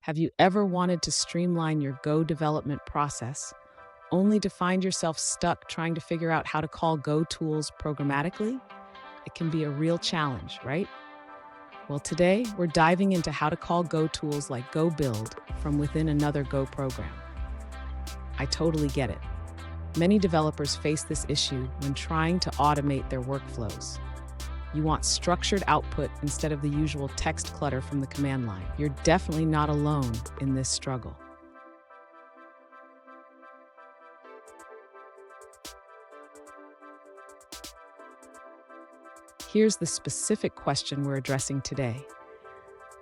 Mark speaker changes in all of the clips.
Speaker 1: Have you ever wanted to streamline your Go development process, only to find yourself stuck trying to figure out how to call Go tools programmatically? It can be a real challenge, right? Well, today we're diving into how to call Go tools like Go Build from within another Go program. I totally get it. Many developers face this issue when trying to automate their workflows. You want structured output instead of the usual text clutter from the command line. You're definitely not alone in this struggle. Here's the specific question we're addressing today.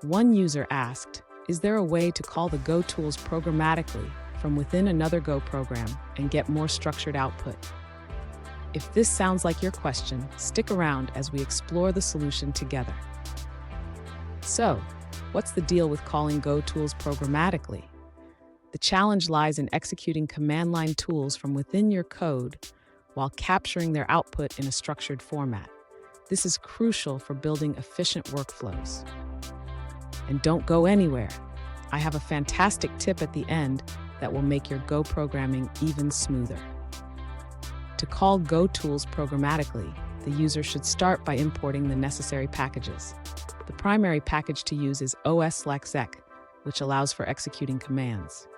Speaker 1: One user asked, is there a way to call the Go tools programmatically from within another Go program and get more structured output? If this sounds like your question, stick around as we explore the solution together. So, what's the deal with calling Go tools programmatically? The challenge lies in executing command line tools from within your code while capturing their output in a structured format. This is crucial for building efficient workflows. And don't go anywhere. I have a fantastic tip at the end that will make your Go programming even smoother. To call Go tools programmatically, the user should start by importing the necessary packages. The primary package to use is os/exec, which allows for executing commands.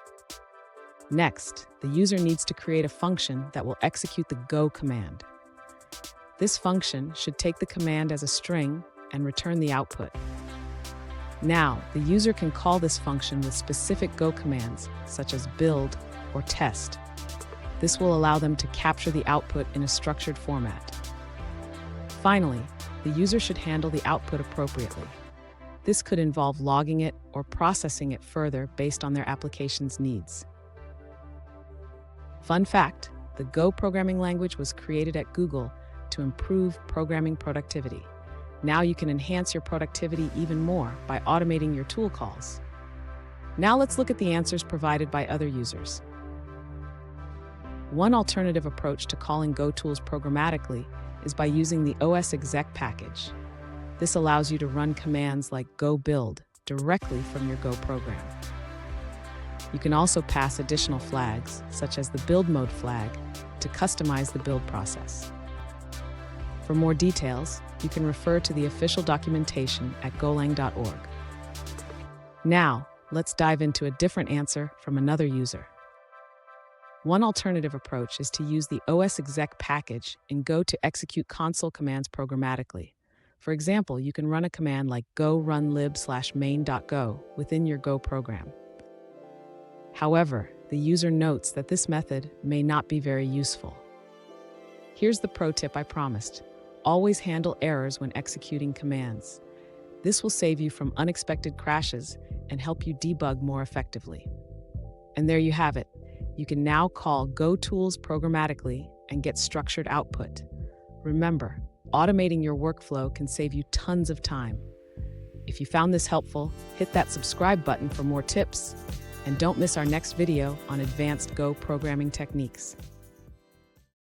Speaker 1: Next, the user needs to create a function that will execute the Go command. This function should take the command as a string and return the output. Now, the user can call this function with specific Go commands, such as build or test. This will allow them to capture the output in a structured format. Finally, the user should handle the output appropriately. This could involve logging it or processing it further based on their application's needs. Fun fact, the Go programming language was created at Google to improve programming productivity. Now you can enhance your productivity even more by automating your tool calls. Now let's look at the answers provided by other users. One alternative approach to calling Go tools programmatically is by using the os/exec package. This allows you to run commands like Go Build directly from your Go program. You can also pass additional flags, such as the build mode flag, to customize the build process. For more details, you can refer to the official documentation at golang.org. Now, let's dive into a different answer from another user. One alternative approach is to use the os/exec package in Go to execute console commands programmatically. For example, you can run a command like go run lib/main.go within your Go program. However, the user notes that this method may not be very useful. Here's the pro tip I promised. Always handle errors when executing commands. This will save you from unexpected crashes and help you debug more effectively. And there you have it. You can now call Go tools programmatically and get structured output. Remember, automating your workflow can save you tons of time. If you found this helpful, hit that subscribe button for more tips, and don't miss our next video on advanced Go programming techniques.